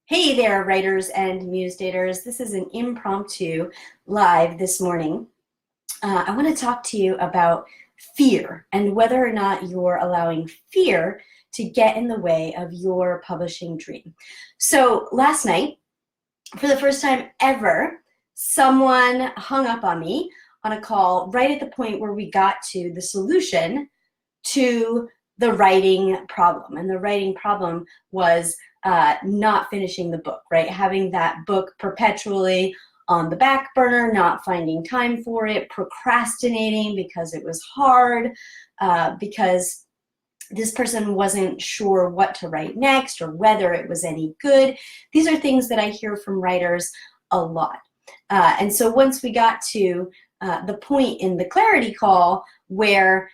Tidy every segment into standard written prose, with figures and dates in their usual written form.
Hey there, writers and muse daters. This is an impromptu live this morning. I want to talk to you about fear and whether or not you're allowing fear to get in the way of your publishing dream. So last night, for the first time ever, someone hung up on me on a call right at the point where we got to the solution to the writing problem. And the writing problem was not finishing the book, right? Having that book perpetually on the back burner, not finding time for it, procrastinating because it was hard, because this person wasn't sure what to write next or whether it was any good. These are things that I hear from writers a lot. And so once we got to the point in the clarity call where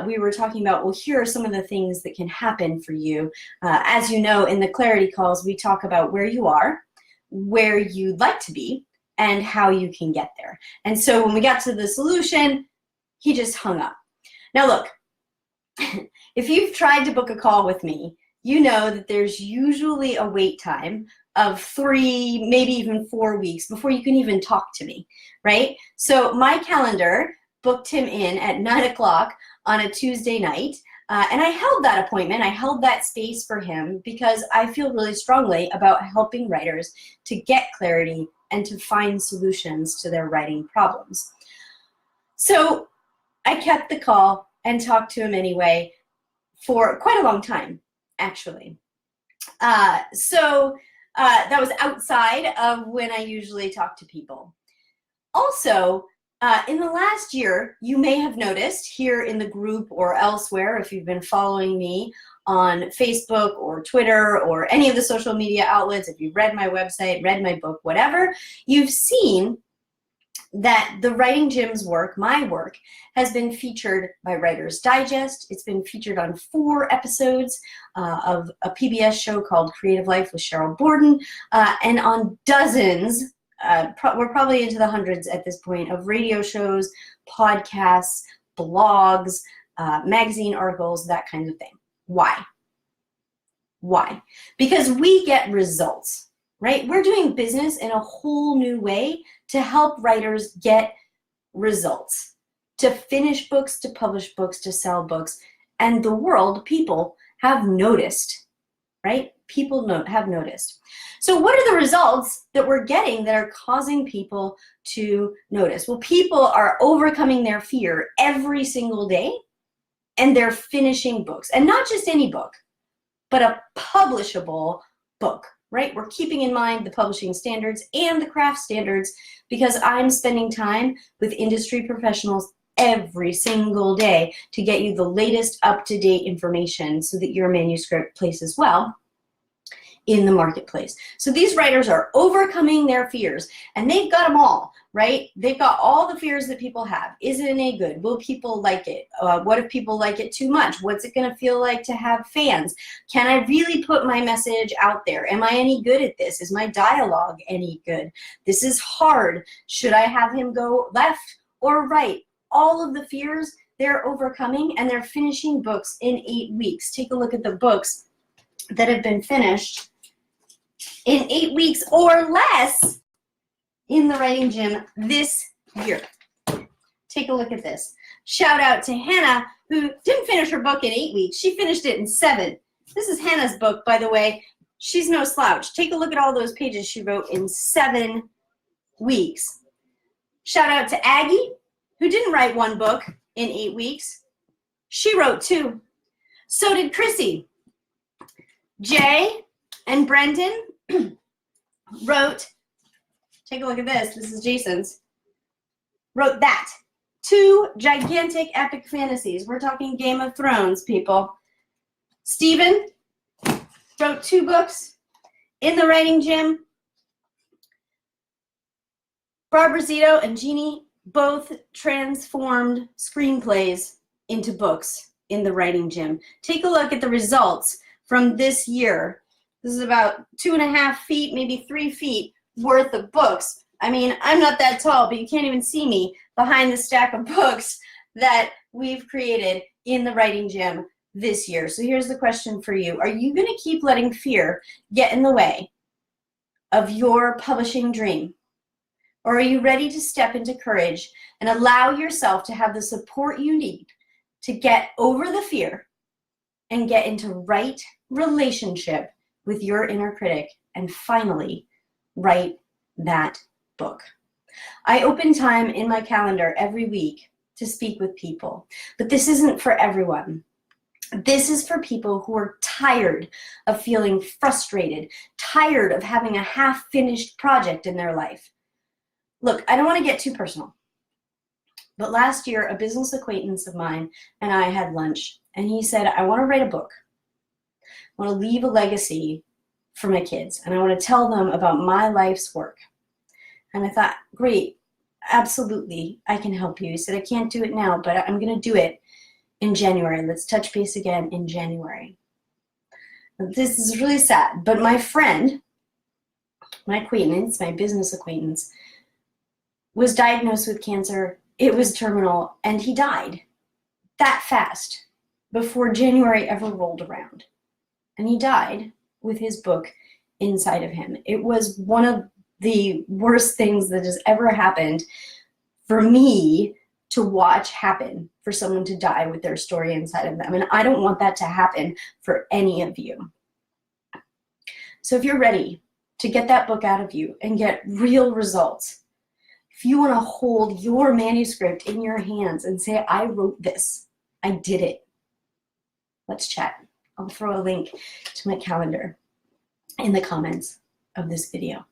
we were talking about, well, here are some of the things that can happen for you. As you know, in the clarity calls, we talk about where you are, where you'd like to be, and how you can get there. And so when we got to the solution, he just hung up. Now look, if you've tried to book a call with me, you know that there's usually a wait time of 3, maybe even 4 weeks before you can even talk to me, right? So my calendar booked him in at 9 o'clock on a Tuesday night, and I held that appointment. I held that space for him because I feel really strongly about helping writers to get clarity and to find solutions to their writing problems. So I kept the call and talked to him anyway for quite a long time, actually. That was outside of when I usually talk to people. Also, in the last year, you may have noticed here in the group or elsewhere, if you've been following me on Facebook or Twitter or any of the social media outlets, if you've read my website, read my book, whatever, you've seen that the Writing Gym's work, my work, has been featured by Writer's Digest. It's been featured on 4 episodes of a PBS show called Creative Life with Cheryl Borden, and on dozens, we're probably into the hundreds at this point, of radio shows, podcasts, blogs, magazine articles, that kind of thing. Why? Why? Because we get results, right? We're doing business in a whole new way to help writers get results, to finish books, to publish books, to sell books. And the world, people have noticed, right? People have noticed. So what are the results that we're getting that are causing people to notice? Well, people are overcoming their fear every single day, and they're finishing books. And not just any book, but a publishable book, right? We're keeping in mind the publishing standards and the craft standards because I'm spending time with industry professionals every single day to get you the latest up-to-date information so that your manuscript places well in the marketplace. So these writers are overcoming their fears, and they've got them all, right? They've got all the fears that people have. Is it any good? Will people like it? What if people like it too much? What's it gonna feel like to have fans? Can I really put my message out there? Am I any good at this? Is my dialogue any good? This is hard. Should I have him go left or right? All of the fears they're overcoming, and they're finishing books in 8 weeks. Take a look at the books that have been finished in 8 weeks or less in the Writing Gym this year. Take a look at this. Shout out to Hannah, who didn't finish her book in 8 weeks. She finished it in 7. This is Hannah's book, by the way. She's no slouch. Take a look at all those pages she wrote in 7 weeks. Shout out to Aggie, who didn't write 1 book in 8 weeks. She wrote 2. So did Chrissy. Jay and Brendan wrote, take a look at this, this is Jason's, wrote that. 2 gigantic epic fantasies. We're talking Game of Thrones, people. Stephen wrote 2 books in the Writing Gym. Barbara Zito and Jeannie both transformed screenplays into books in the Writing Gym. Take a look at the results from this year. This is about 2.5 feet, maybe 3 feet worth of books. I mean, I'm not that tall, but you can't even see me behind the stack of books that we've created in the Writing Gym this year. So here's the question for you. Are you going to keep letting fear get in the way of your publishing dream? Or are you ready to step into courage and allow yourself to have the support you need to get over the fear and get into right relationship with your inner critic and finally write that book? I open time in my calendar every week to speak with people, but this isn't for everyone. This is for people who are tired of feeling frustrated, tired of having a half-finished project in their life. Look, I don't want to get too personal, but last year a business acquaintance of mine and I had lunch, and he said, I want to write a book. I want to leave a legacy for my kids, and I want to tell them about my life's work. And I thought, great, absolutely, I can help you. He said, I can't do it now, but I'm going to do it in January. Let's touch base again in January. This is really sad, but my friend, my acquaintance, my business acquaintance, was diagnosed with cancer. It was terminal, and he died that fast before January ever rolled around. And he died with his book inside of him. It was one of the worst things that has ever happened for me to watch happen, for someone to die with their story inside of them. And I don't want that to happen for any of you. So if you're ready to get that book out of you and get real results, if you want to hold your manuscript in your hands and say, I wrote this, I did it, let's chat. I'll throw a link to my calendar in the comments of this video.